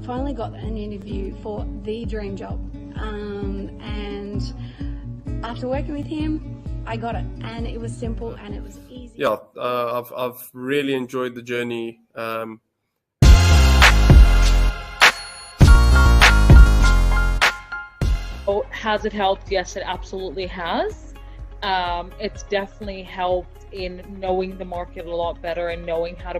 finally got an interview for the dream job. And after working with him, I got it, and it was simple and it was easy. Yeah, I've really enjoyed the journey. Has it helped? Yes, it absolutely has. It's definitely helped in knowing the market a lot better and knowing how to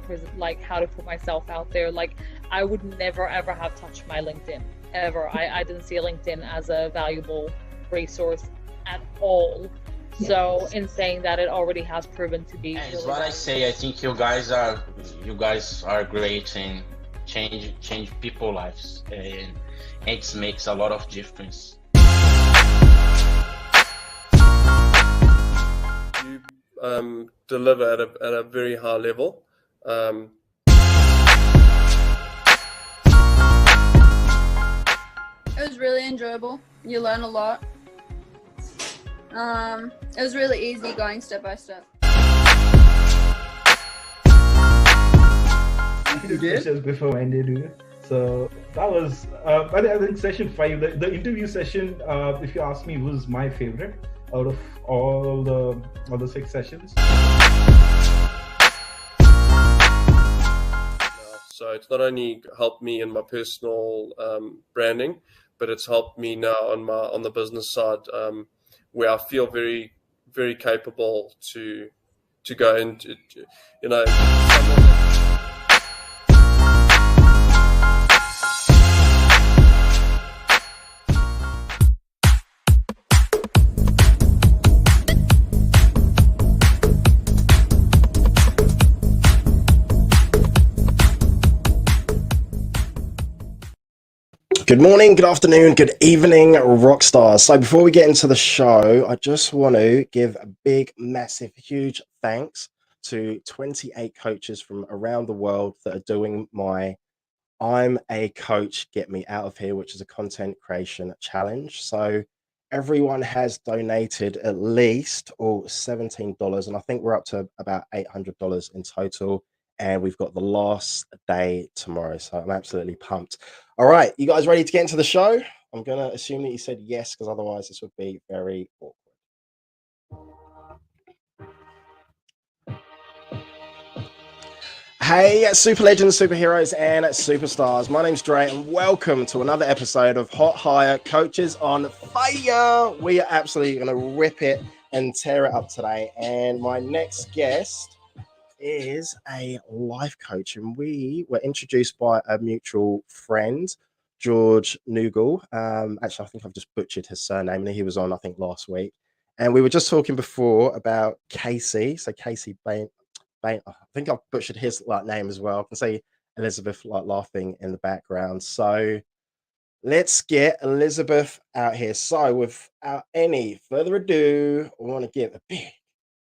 how to put myself out there. Like, I would never ever have touched my LinkedIn ever. I didn't see LinkedIn as a valuable resource at all. So in saying that, it already has proven to be. It's what I say. I think you guys are great and change people's lives, and it makes a lot of difference. You deliver at a very high level. It was really enjoyable. You learn a lot. It was really easy going step by step. Questions before we ended. So that was, I think session 5. The interview session, if you ask me, was my favorite out of all the 6 sessions. So it's not only helped me in my personal branding, but it's helped me now on the business side, where I feel very, very capable to go into, Good morning, good afternoon, good evening, rock stars. So before we get into the show, I just want to give a big, massive, huge thanks to 28 coaches from around the world that are doing my I'm a Coach, Get Me Out of Here, which is a content creation challenge. So everyone has donated at least $17, and I think we're up to about $800 in total. And we've got the last day tomorrow, so I'm absolutely pumped. All right, you guys ready to get into the show? I'm going to assume that you said yes, because otherwise this would be very awkward. Hey, super legends, superheroes, and superstars. My name's Dre, and welcome to another episode of Hot Hire Coaches on Fire. We are absolutely going to rip it and tear it up today. And my next guest is a life coach, and we were introduced by a mutual friend, George Newgall. Actually, I think I've just butchered his surname, and he was on, I think, last week. And we were just talking before about Casey. So Casey Bain, I think I've butchered his name as well. I can see Elizabeth laughing in the background. So let's get Elizabeth out here. So without any further ado, I want to give a big,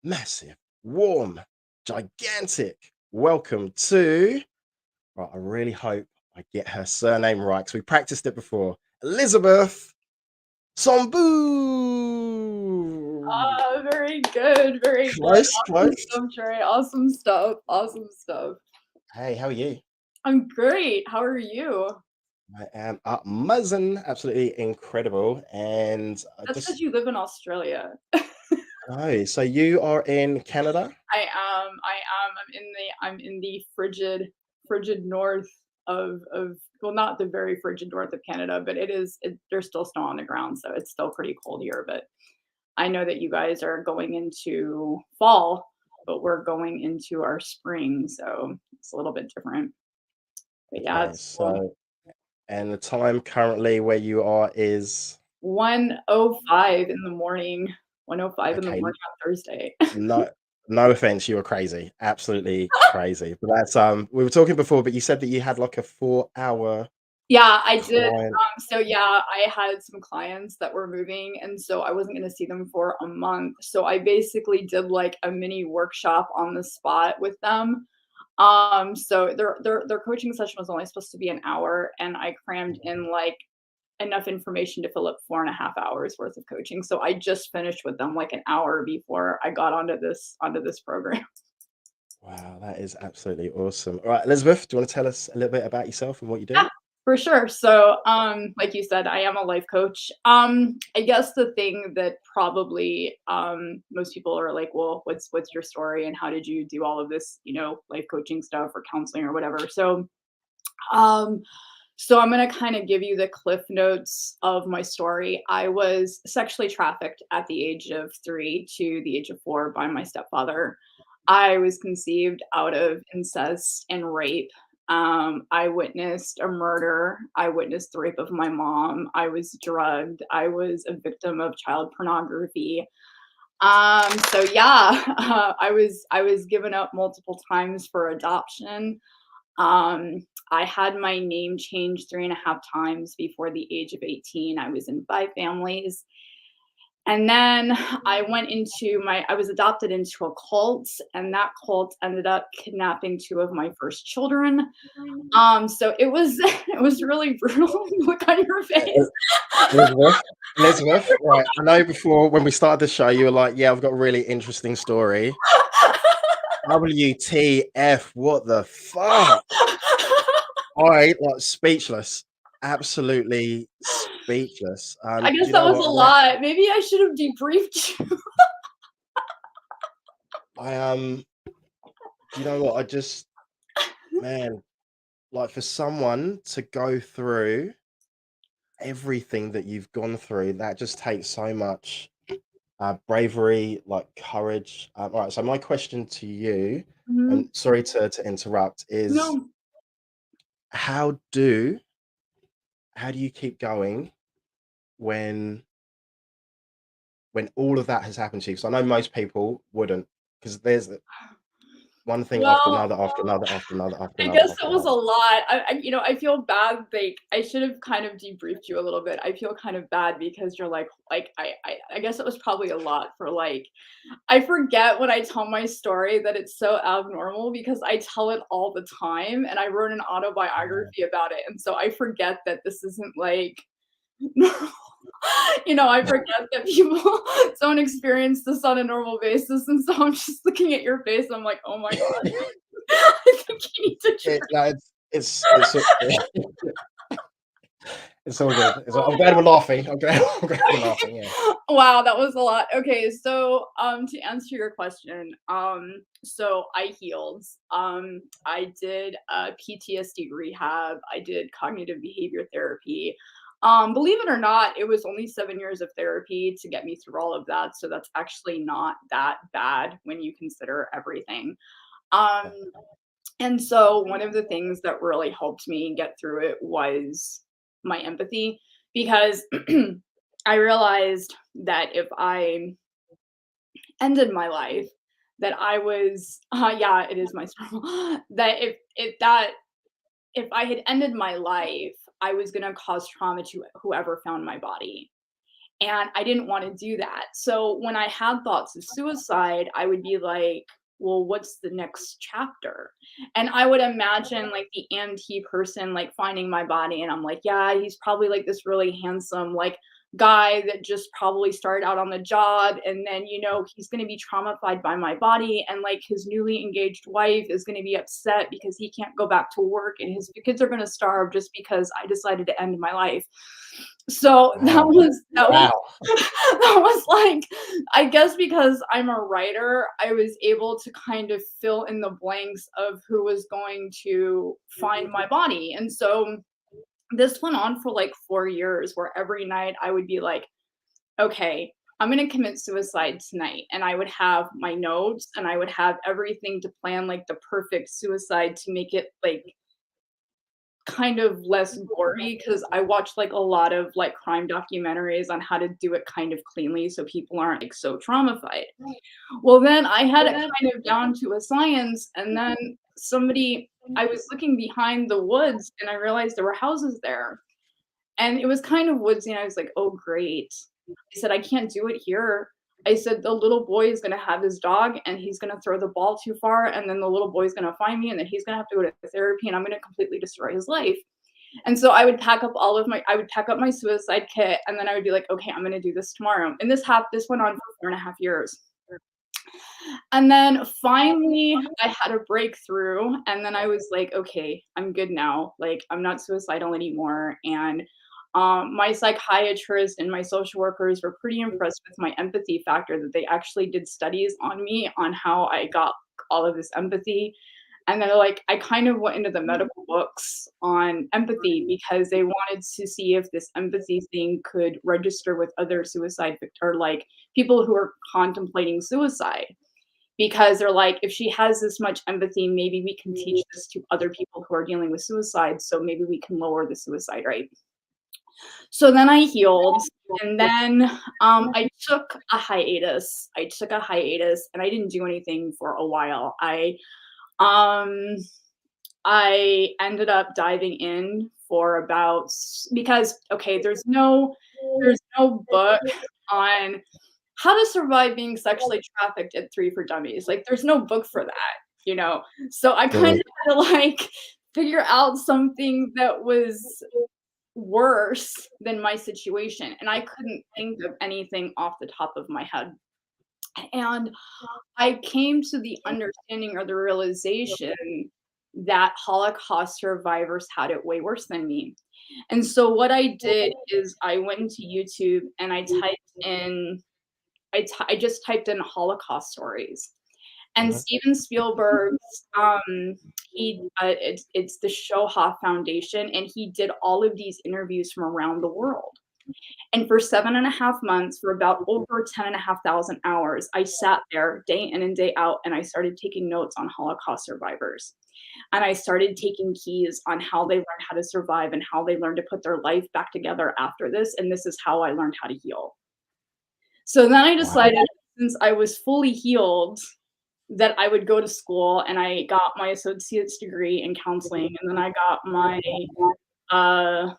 massive, warm, gigantic welcome to, right, I really hope I get her surname right because we practiced it before, Elizabeth Somboun. Oh, very good, very close, good. Awesome stuff, Trey. Awesome stuff. Awesome stuff. Hey, how are you? I'm great. How are you? I am amazing, absolutely incredible. And that's because you live in Australia. Oh, so you are in Canada? I am. I'm in the frigid north of well, not the very frigid north of Canada, but there's still snow on the ground, so it's still pretty cold here. But I know that you guys are going into fall, but we're going into our spring, so it's a little bit different. But yeah, it's cool. And the time currently where you are is 1:05 in the morning. 1:05 in the morning on Thursday. No offense, you were crazy, absolutely crazy. But that's we were talking before, but you said that you had like a 4-hour. Yeah, I did. So yeah, I had some clients that were moving, and so I wasn't going to see them for a month. So I basically did like a mini workshop on the spot with them. So their coaching session was only supposed to be an hour, and I crammed in like enough information to fill up 4.5 hours worth of coaching. So I just finished with them like an hour before I got onto this program. Wow, that is absolutely awesome. All right, Elizabeth, do you want to tell us a little bit about yourself and what you do? For sure. So, like you said, I am a life coach. I guess the thing that probably most people are like, well, what's your story and how did you do all of this, life coaching stuff or counseling or whatever? Um, so I'm gonna kind of give you the cliff notes of my story. I was sexually trafficked at the age of 3 to the age of 4 by my stepfather. I was conceived out of incest and rape. I witnessed a murder. I witnessed the rape of my mom. I was drugged. I was a victim of child pornography. So yeah, I was given up multiple times for adoption. I had my name changed 3.5 times before the age of 18. I was in 5 families. And then I was adopted into a cult, and that cult ended up kidnapping 2 of my first children. So it was it was really brutal. Look on your face. Elizabeth, right. I know before when we started the show, you were like, yeah, I've got a really interesting story. WTF, what the fuck? I like speechless. Absolutely speechless. I guess that was a lot. Maybe I should have debriefed you. You know what? Man, like for someone to go through everything that you've gone through, that just takes so much bravery, like courage. All right, so my question to you, and sorry to interrupt, is No. how do you keep going when all of that has happened to you? Because I know most people wouldn't, because there's one thing after another, after another, after another, after I another. guess it was a lot. I feel bad. Like I should have kind of debriefed you a little bit. I feel kind of bad because you're like I guess it was probably a lot for like. I forget when I tell my story that it's so abnormal because I tell it all the time, and I wrote an autobiography about it, and so I forget that this isn't like. I forget that people don't experience this on a normal basis, and so I'm just looking at your face. I'm like, oh my god, I think you need to. It's it's all good. I'm glad we're laughing. I'm glad we're laughing. Yeah. Wow, that was a lot. Okay, so to answer your question, so I healed. I did PTSD rehab. I did cognitive behavior therapy. Believe it or not, it was only 7 years of therapy to get me through all of that. So that's actually not that bad when you consider everything. And so one of the things that really helped me get through it was my empathy, because I realized that if I ended my life, that I was, yeah, it is my story, that if I had ended my life, I was going to cause trauma to whoever found my body. And I didn't want to do that. So when I had thoughts of suicide, I would be like, well, what's the next chapter? And I would imagine like the EMT person like finding my body, and I'm like, yeah, he's probably like this really handsome like guy that just probably started out on the job, and then he's going to be traumatized by my body, and like his newly engaged wife is going to be upset because he can't go back to work, and his kids are going to starve just because I decided to end my life. So that was that was like, I guess because I'm a writer, I was able to kind of fill in the blanks of who was going to find my body. And so this went on for like 4 years, where every night I would be like, okay, I'm going to commit suicide tonight. And I would have my notes, and I would have everything to plan like the perfect suicide to make it like kind of less gory, because I watched like a lot of like crime documentaries on how to do it kind of cleanly so people aren't like so traumatized. Well, then I had it kind of down to a science, and then I was looking behind the woods, and I realized there were houses there, and it was kind of woodsy, and I was like, oh great. I said, I can't do it here. I said, the little boy is going to have his dog, and he's going to throw the ball too far, and then the little boy is going to find me, and then he's going to have to go to therapy, and I'm going to completely destroy his life. And so I would pack up my suicide kit, and then I would be like, okay, I'm going to do this tomorrow. And this went on for 4.5 years. And then finally I had a breakthrough, and then I was like, okay, I'm good now. Like, I'm not suicidal anymore. And my psychiatrist and my social workers were pretty impressed with my empathy factor, that they actually did studies on me on how I got all of this empathy. And they're like, I kind of went into the medical books on empathy because they wanted to see if this empathy thing could register with other suicide or like people who are contemplating suicide. Because they're like, if she has this much empathy, maybe we can teach this to other people who are dealing with suicide. So maybe we can lower the suicide rate. So then I healed, and then I took a hiatus. And I didn't do anything for a while. Um I ended up diving in for about, because okay, there's no book on how to survive being sexually trafficked at 3 for Dummies. Like, there's no book for that, you know? So I kind of had to like figure out something that was worse than my situation. And I couldn't think of anything off the top of my head. And I came to the understanding or the realization that Holocaust survivors had it way worse than me. And so what I did is I went into YouTube and I just typed in Holocaust stories. And Steven Spielberg's, it's the Shoah Foundation, and he did all of these interviews from around the world. And for 7.5 months, for about over 10,500 hours, I sat there day in and day out, and I started taking notes on Holocaust survivors. And I started taking keys on how they learned how to survive and how they learned to put their life back together after this. And this is how I learned how to heal. So then I decided, since I was fully healed, that I would go to school, and I got my associate's degree in counseling, and then I got my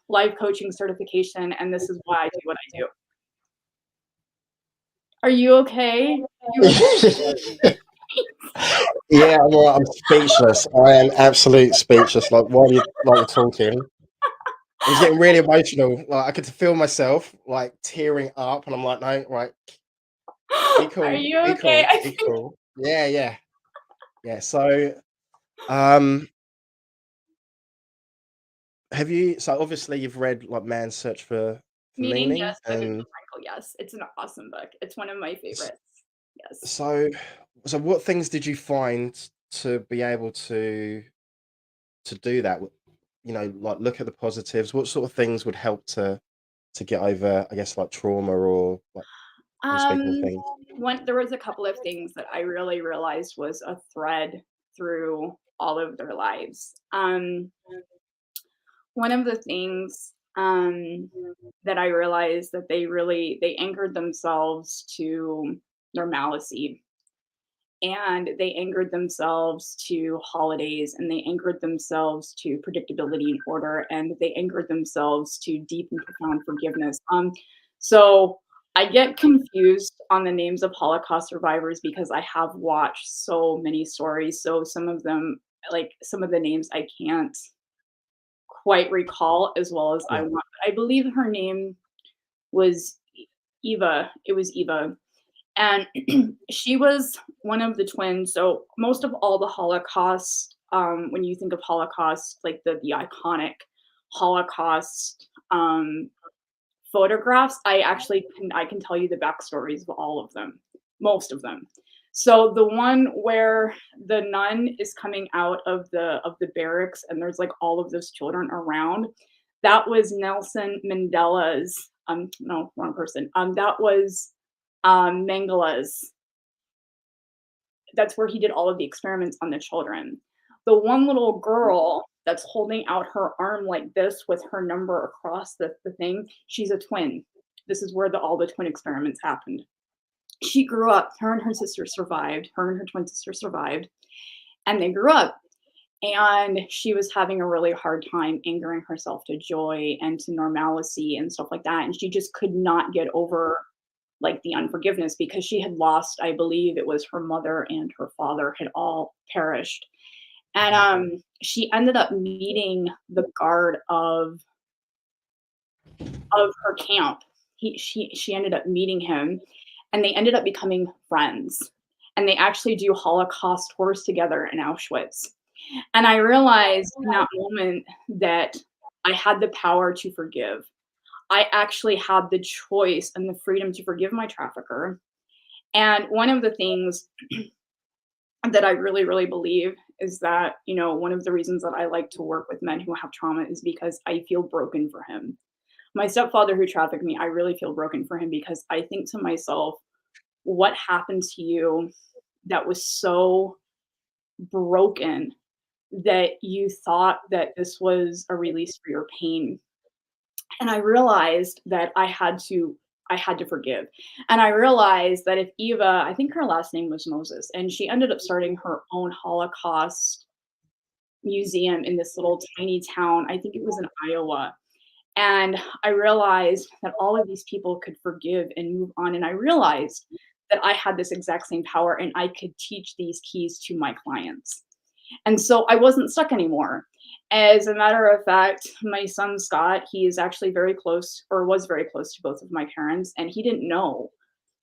life coaching certification, and this is why I do what I do. Are you okay? Yeah, well, I'm speechless. I am absolute speechless. Like, while you're talking, I was getting really emotional. Like, I could feel myself like tearing up, and I'm like, no, right, be cool. Are you okay? Be cool. Yeah. So, have you? So obviously you've read like Man's Search for Meaning, Yes, by Viktor and Frankl. Yes, it's an awesome book. It's one of my favorites. Yes. so what things did you find to be able to do that? You know, like look at the positives. What sort of things would help to get over, I guess, like trauma or like unspeakable things? There was a couple of things that I really realized was a thread through all of their lives. One of the things that I realized that they anchored themselves to normalcy, and they anchored themselves to holidays, and they anchored themselves to predictability and order, and they anchored themselves to deep and profound forgiveness. So I get confused on the names of Holocaust survivors because I have watched so many stories. So some of them, like some of the names, I can't quite recall as well as I want. I believe her name was Eva. It was Eva. And she was one of the twins. So most of all the Holocaust, when you think of Holocaust, like the iconic Holocaust photographs, I can tell you the backstories of all of them, most of them. So the one where the nun is coming out of the barracks and there's like all of those children around, that was Nelson Mandela's. No, wrong person. That was Mengele's. That's where he did all of the experiments on the children. The one little girl that's holding out her arm like this with her number across the thing, she's a twin. This is where all the twin experiments happened. She grew up, her and her sister survived, her and her twin sister survived, and they grew up. And she was having a really hard time anchoring herself to joy and to normalcy and stuff like that. And she just could not get over like the unforgiveness because she had lost, I believe it was her mother and her father had all perished. And she ended up meeting the guard of her camp. She ended up meeting him, and they ended up becoming friends. and they actually do Holocaust tours together in Auschwitz. And I realized in that moment that I had the power to forgive. I actually had the choice and the freedom to forgive my trafficker. And one of the things that I really, really believe is that, you know, one of the reasons that I like to work with men who have trauma is because I feel broken for him. My stepfather who trafficked me, I really feel broken for him because I think to myself, what happened to you that was so broken that you thought that this was a release for your pain? And I realized that I had to forgive. And I realized that if Eva, I think her last name was Moses, and she ended up starting her own Holocaust museum in this little tiny town. I think it was in Iowa. And I realized that all of these people could forgive and move on. And I realized that I had this exact same power and I could teach these keys to my clients. And so I wasn't stuck anymore. As a matter of fact, my son Scott, he is actually very close, or was very close to both of my parents, and he didn't know.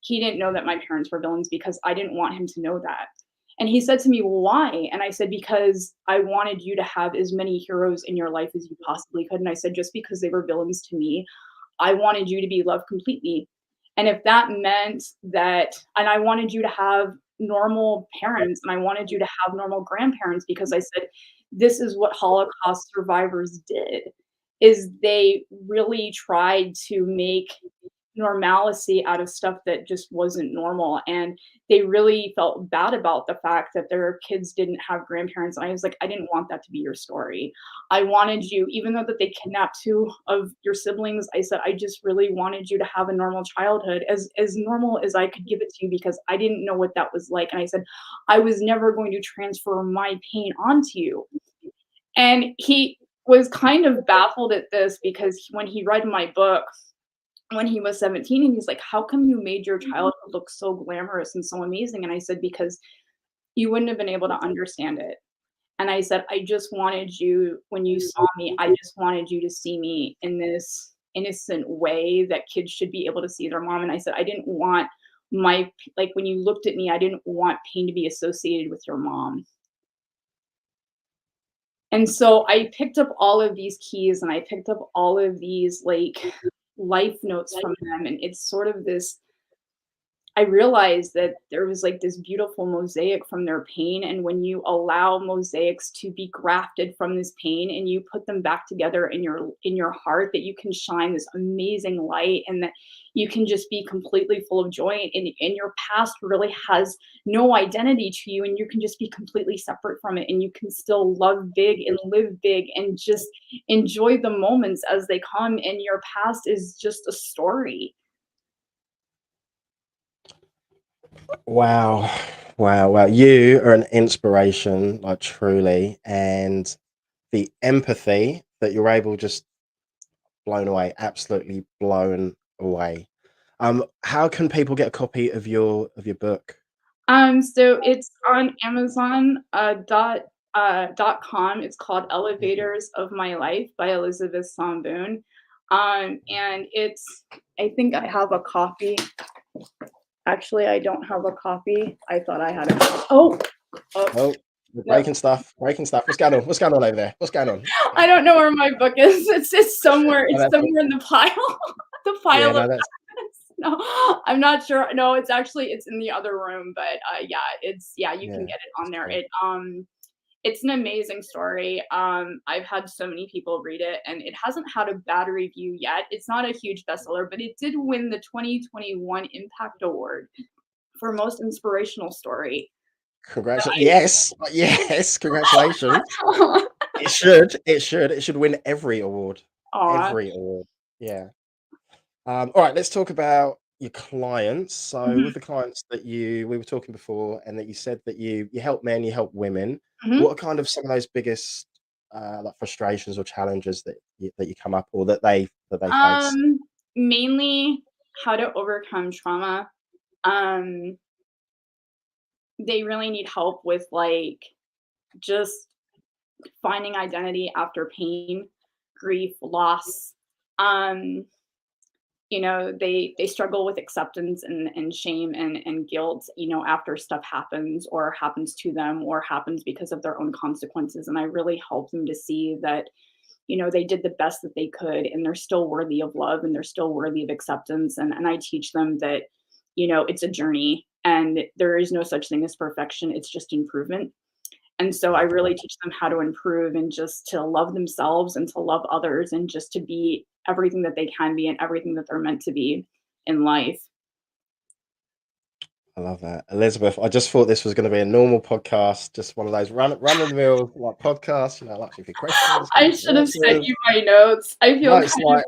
He didn't know that my parents were villains because I didn't want him to know that. And he said to me, "Well, why?" And I said, "Because I wanted you to have as many heroes in your life as you possibly could." And I said, "Just because they were villains to me, I wanted you to be loved completely. And if that meant that, and I wanted you to have normal parents and I wanted you to have normal grandparents, because I said, this is what Holocaust survivors did, is they really tried to make normalcy out of stuff that just wasn't normal. And they really felt bad about the fact that their kids didn't have grandparents. And I was like, I didn't want that to be your story. I wanted you, even though that they kidnapped two of your siblings, I said, I just really wanted you to have a normal childhood, as normal as I could give it to you, because I didn't know what that was like. And I said, I was never going to transfer my pain onto you." And he was kind of baffled at this because when he read my book, when he was 17, and he's like, "How come you made your childhood look so glamorous and so amazing?" And I said, "Because you wouldn't have been able to understand it." And I said, "I just wanted you, when you saw me, I just wanted you to see me in this innocent way that kids should be able to see their mom." And I said, "I didn't want like when you looked at me, I didn't want pain to be associated with your mom." And so I picked up all of these keys and I picked up all of these like life notes from them. And it's sort of this, I realized that there was like this beautiful mosaic from their pain. And when you allow mosaics to be grafted from this pain and you put them back together in your heart, that you can shine this amazing light and that you can just be completely full of joy. And your past really has no identity to you, and you can just be completely separate from it. And you can still love big and live big and just enjoy the moments as they come. And your past is just a story. Wow. Wow. Wow. You are an inspiration, like truly. And the empathy that you're able, just blown away, absolutely blown away. How can people get a copy of your book? So it's on Amazon .com. It's called Elevators of My Life by Elizabeth Somboun. And it's, I think I have a copy. Actually, I don't have a copy. I thought I had a copy. Oh, we're breaking stuff. What's going on? What's going on over there? What's going on? I don't know where my book is. It's somewhere. It's somewhere in the pile. The pile of no, I'm not sure. No, it's in the other room. But yeah, you can get it on there. It's an amazing story. I've had so many people read it, and it hasn't had a bad review yet. It's not a huge bestseller, but it did win the 2021 Impact Award for most inspirational story. Congratulations! Yes, congratulations. It should win every award. Aww. Every award. Yeah. All right, let's talk about your clients. So with the clients that we were talking before, and that you said that you help men, you help women. What are kind of some of those biggest like frustrations or challenges that you come up, or that they face? Mainly how to overcome trauma. They really need help with like just finding identity after pain, grief, loss. you know, they struggle with acceptance and shame and guilt, you know, after stuff happens or happens to them or happens because of their own consequences. And I really help them to see that, you know, they did the best that they could and they're still worthy of love and they're still worthy of acceptance. And I teach them that, you know, it's a journey and there is no such thing as perfection. It's just improvement. And so I really teach them how to improve and just to love themselves and to love others and just to be everything that they can be and everything that they're meant to be in life. I love that. Elizabeth, I just thought this was going to be a normal podcast, just one of those run of the mill like podcasts, you know, like a few questions. I should have sent you my notes. I feel no, it's like,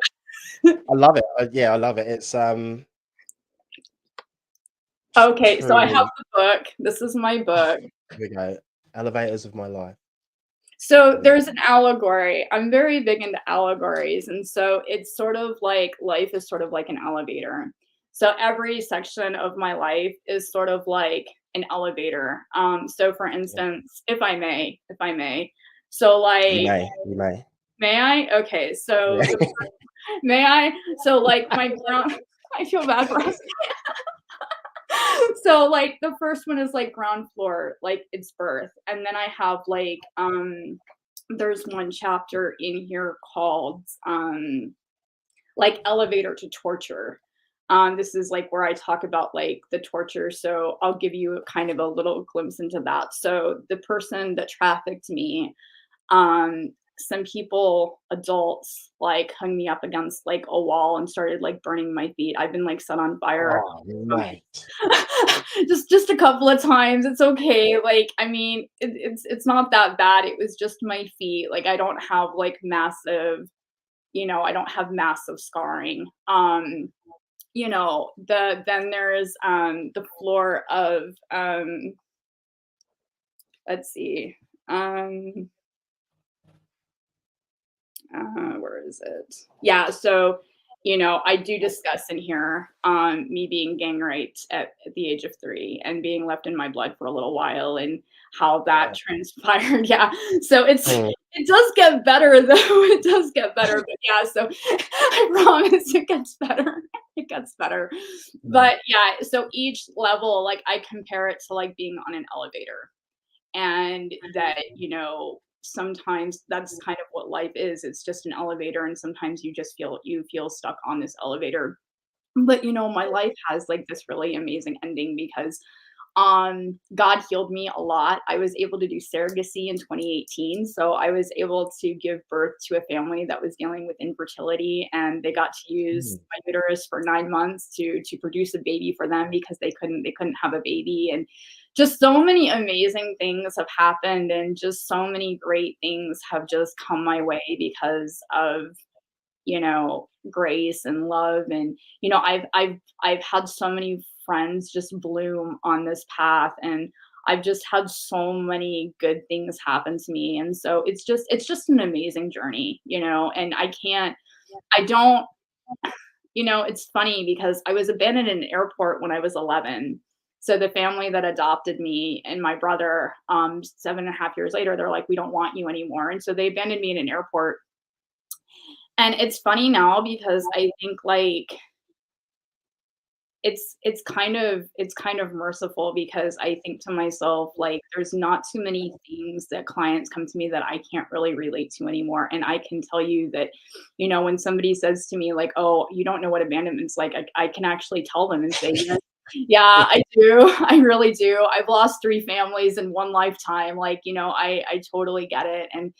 I love it. Yeah, I love it. It's okay, so I have the book. This is my book. Here we go. Elevators of My Life. So there's an allegory. I'm very big into allegories. And so it's sort of like life is sort of like an elevator. So every section of my life is sort of like an elevator. So for instance, if I may, so like you may. May I? Okay, so may I? So like my ground, I feel bad for us. So like the first one is like ground floor, like it's birth. And then I have like there's one chapter in here called like elevator to torture. This is like where I talk about like the torture. So I'll give you kind of a little glimpse into that. So the person that trafficked me, some people, adults, like hung me up against like a wall and started like burning my feet. I've been like set on fire. Oh, right. just a couple of times. It's okay. Like, I mean, it's not that bad. It was just my feet. Like, I don't have like massive, you know, I don't have massive scarring. You know, then there's the floor of let's see. Where is it? Yeah, so you know, I do discuss in here me being gang raped at the age of 3 and being left in my blood for a little while and how that transpired. Yeah, so it does get better though. It does get better, but yeah. So I promise it gets better. It gets better, but yeah. So each level, like I compare it to like being on an elevator, and that you know sometimes that's kind of what life is. It's just an elevator and sometimes you just feel stuck on this elevator. But you know, my life has like this really amazing ending because God healed me a lot. I was able to do surrogacy in 2018. So I was able to give birth to a family that was dealing with infertility and they got to use my uterus for 9 months to produce a baby for them because they couldn't have a baby. And just so many amazing things have happened and just so many great things have just come my way because of, you know, grace and love. And you know, I've had so many friends just bloom on this path and I've just had so many good things happen to me. And so it's just an amazing journey, you know. And you know, it's funny because I was abandoned in an airport when I was 11. So the family that adopted me and my brother 7.5 years later, they're like, we don't want you anymore. And so they abandoned me in an airport. And it's funny now because I think like it's kind of merciful because I think to myself, like, there's not too many things that clients come to me that I can't really relate to anymore. And I can tell you that, you know, when somebody says to me like, oh, you don't know what abandonment's like, I can actually tell them and say, yeah, I do. I really do. I've lost 3 families in one lifetime. Like, you know, I totally get it. And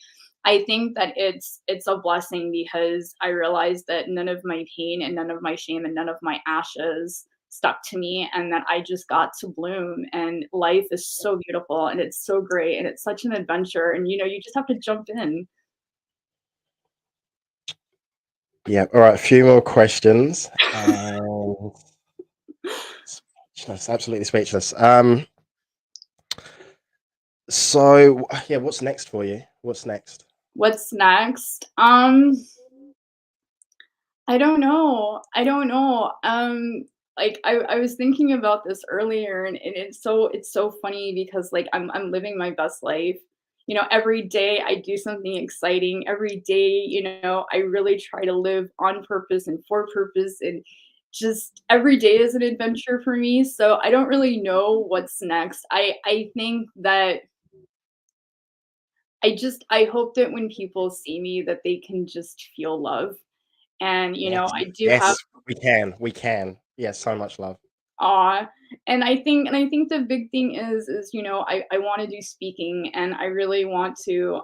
I think that it's a blessing because I realized that none of my pain and none of my shame and none of my ashes stuck to me and that I just got to bloom and life is so beautiful and it's so great and it's such an adventure and you know you just have to jump in. Yeah, all right, a few more questions. Speechless, absolutely speechless. So yeah, what's next for you? What's next? I don't know. Like I was thinking about this earlier and it's so funny because like I'm living my best life. you know, every day I do something exciting. Every day, you know, I really try to live on purpose and for purpose, and just every day is an adventure for me. So I don't really know what's next. I think that I hope that when people see me that they can just feel love. And, you know, Yes, I do have yes, we can. Yeah, so much love. awe. And I think the big thing is, you know, I want to do speaking, and I really want to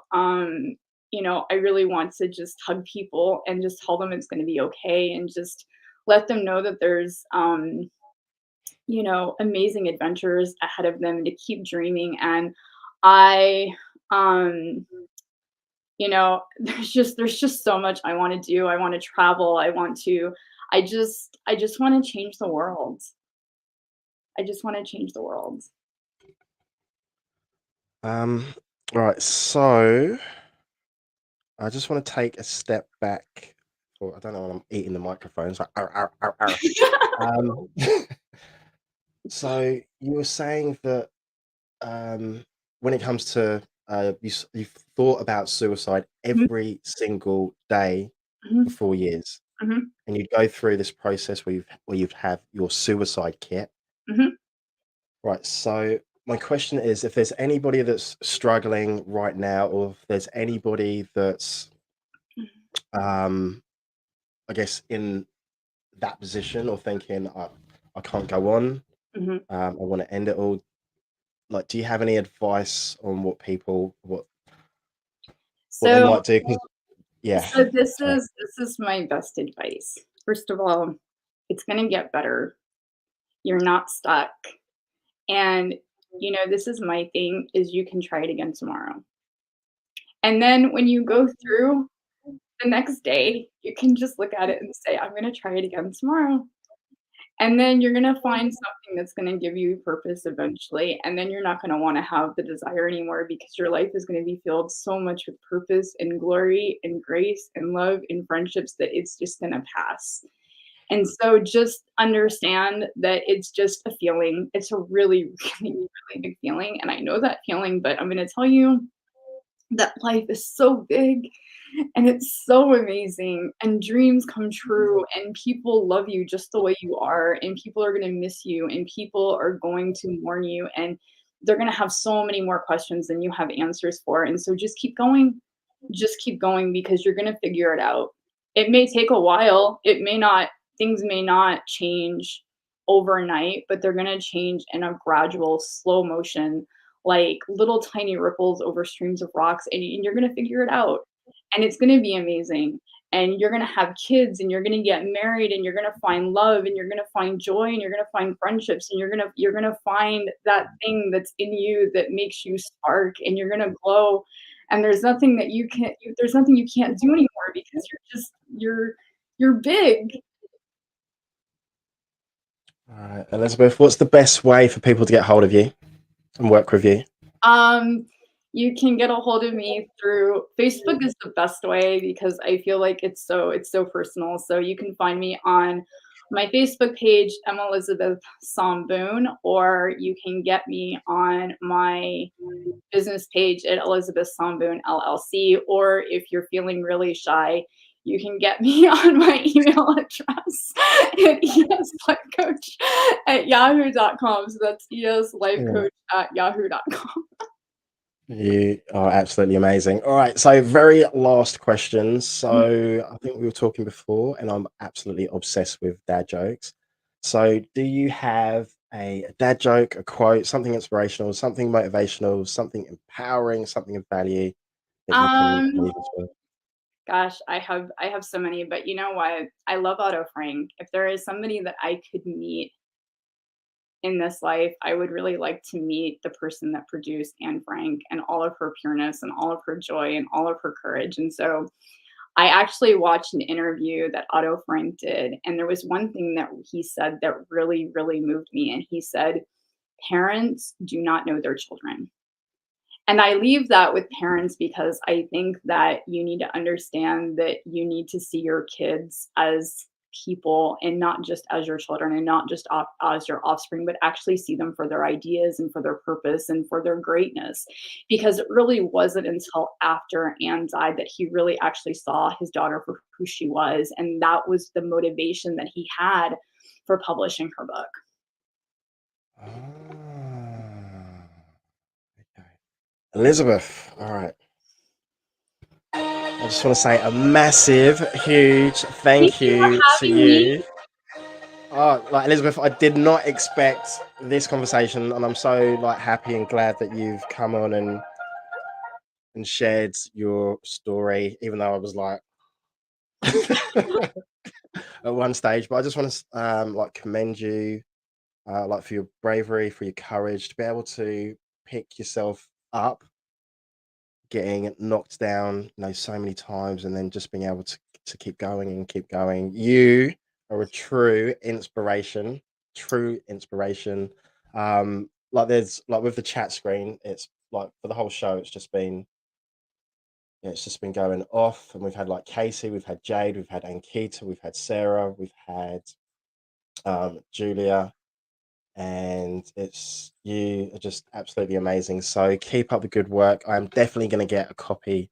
you know, I really want to just hug people and just tell them it's going to be okay, and just let them know that there's you know, amazing adventures ahead of them, and to keep dreaming. And I um you know, there's just so much I want to do. I want to travel. I just want to change the world. I just want to change the world. Um, right, so I just want to take a step back. For I don't know when I'm eating the microphone. So, arr, arr, arr, arr. Um, so you were saying that when it comes to you've thought about suicide Mhm, every single day for mhm, 4 years, mhm, and you'd go through this process where you'd have your suicide kit. mhm. Right. So my question is, if there's anybody that's struggling right now, or if there's anybody that's um I guess in that position, or thinking I can't go on, Mhm. I want to end it all. Like, do you have any advice on what they So might do? 'Cause- yeah. so Sorry. this is my best advice. First of all, it's gonna get better. You're not stuck. And you know, this is my thing is you can try it again tomorrow. And then when you go through the next day, you can just look at it and say, I'm gonna try it again tomorrow. And then you're gonna find something that's gonna give you purpose eventually, and then you're not gonna wanna have the desire anymore, because your life is gonna be filled so much with purpose and glory and grace and love and friendships that it's just gonna pass. And so just understand that it's just a feeling. It's a really, really, really big feeling, and I know that feeling, but I'm gonna tell you that life is so big and it's so amazing, and dreams come true, and people love you just the way you are, and people are going to miss you, and people are going to mourn you, and they're going to have so many more questions than you have answers for. And so just keep going, because you're going to figure it out. It may take a while, it may not, things may not change overnight, but they're going to change in a gradual slow motion, like little tiny ripples over streams of rocks, and you're going to figure it out, and it's going to be amazing. And you're going to have kids, and you're going to get married, and you're going to find love, and you're going to find joy, and you're going to find friendships, and you're going to find that thing that's in you that makes you spark, and you're going to glow. And there's nothing that there's nothing you can't do anymore, because you're big. All right, Elizabeth, what's the best way for people to get hold of you and work with you? Um, you can get a hold of me through Facebook is the best way, because I feel like it's so personal. So you can find me on my Facebook page, Elizabeth Somboun, or you can get me on my business page at Elizabeth Somboun LLC, or if you're feeling really shy, you can get me on my email address at eslifecoach at yahoo.com. So that's Yeah. eslifecoach at yahoo.com. You are absolutely amazing. All right, so very last question. So I think we were talking before, and I'm absolutely obsessed with dad jokes. So do you have a dad joke, a quote, something inspirational, something motivational, something empowering, something of value that you can Um, leave us with? gosh, I have so many, but you know what? I love Otto Frank. If there is somebody that I could meet in this life, I would really like to meet the person that produced Anne Frank, and all of her pureness and all of her joy and all of her courage. And so I actually watched an interview that Otto Frank did, and there was one thing that he said that really, really moved me. And he said, parents do not know their children. And I leave that with parents, because I think that you need to understand that you need to see your kids as people, and not just as your children and not just as your offspring, but actually see them for their ideas and for their purpose and for their greatness. Because it really wasn't until after Anne died that he really actually saw his daughter for who she was. And that was the motivation that he had for publishing her book. Okay. Elizabeth, all right. I just want to say a massive, huge thank you to you. Oh, like Elizabeth, I did not expect this conversation, and I'm so like happy and glad that you've come on and shared your story, even though I was like at one stage. But I just want to like commend you, like for your bravery, for your courage to be able to pick yourself up, getting knocked down, you know, so many times, and then just being able to keep going and keep going. You are a true inspiration. Like there's like with the chat screen, it's like for the whole show, it's just been going off, and we've had like Casey, we've had Jade, we've had Ankita, we've had Sarah, we've had Julia, and you are just absolutely amazing. So keep up the good work. I'm definitely going to get a copy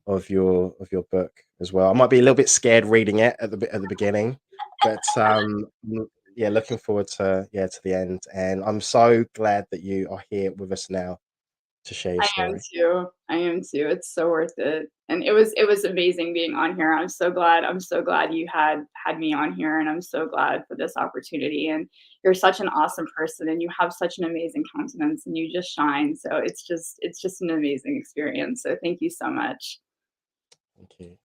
of your book as well. I might be a little bit scared reading it at the beginning, but yeah, looking forward to the end. And I'm so glad that you are here with us now to share your story. I am too. It's so worth it. And it was amazing being on here. I'm so glad you had me on here, and I'm so glad for this opportunity. And you're such an awesome person, and you have such an amazing countenance, and you just shine. So it's just an amazing experience. So thank you so much. Thank you.